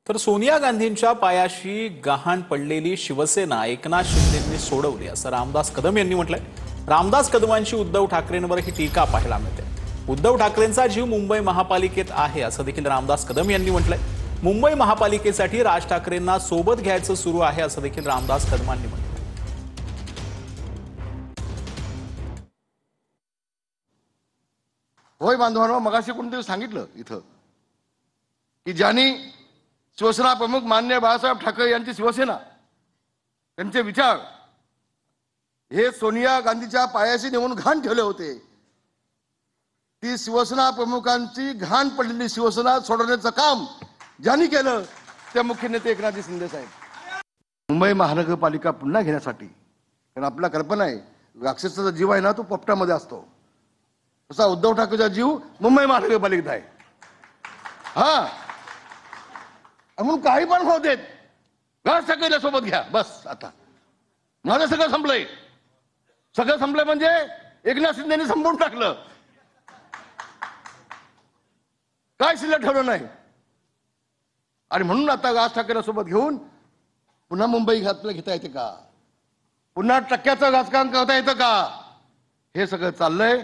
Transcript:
तर सोनिया गांधींच्या पायाशी गहाण पडलेली शिवसेना एकनाथ शिंदेंनी सोडवली असं रामदास कदम यांनी म्हटलंय। रामदास कदमांची उद्धव ठाकरेंवर ही टीका पाहायला मिळते। उद्धव ठाकरेंचा जीव मुंबई महापालिकेत आहे असं देखील रामदास कदम यांनी म्हटलंय। मुंबई महापालिकेसाठी राज ठाकरेंना सोबत घ्यायचं सुरू आहे असं देखील रामदास कदमांनी म्हटलंय। होय बांधवांनो, मगाशी कोणतरी सांगितलं इथं की ज्यांनी शिवसेना प्रमुख मान्य बाळासाहेब ठाकरे यांची शिवसेना, त्यांचे विचार हे सोनिया गांधीच्या पायाशी नेऊन घाण ठेवले होते। ती शिवसेना प्रमुखांची घाण पडलेली शिवसेना सोडवण्याचं काम ज्यांनी केलं ते मुख्य नेते एकनाथ शिंदे साहेब। मुंबई महानगरपालिका पुन्हा घेण्यासाठी, कारण आपला कल्पना आहे राक्षसाचा जीव आहे ना तो पोपटामध्ये असतो, तसा उद्धव ठाकरेचा जीव मुंबई महानगरपालिकेत आहे। हा, म्हणून काही पण होऊ देत, राज ठाकरेला सोबत घ्या बस। आता माझं सगळं संपलंय, सगळं संपलंय म्हणजे एकनाथ शिंदेनी संपवून टाकलं, काय शिल्लक ठेवलं नाही। आणि म्हणून आता राज ठाकरेला सोबत घेऊन पुन्हा मुंबई घेता येते का, पुन्हा टक्क्याचं राजकारण करता येतं का, हे सगळं चाललंय।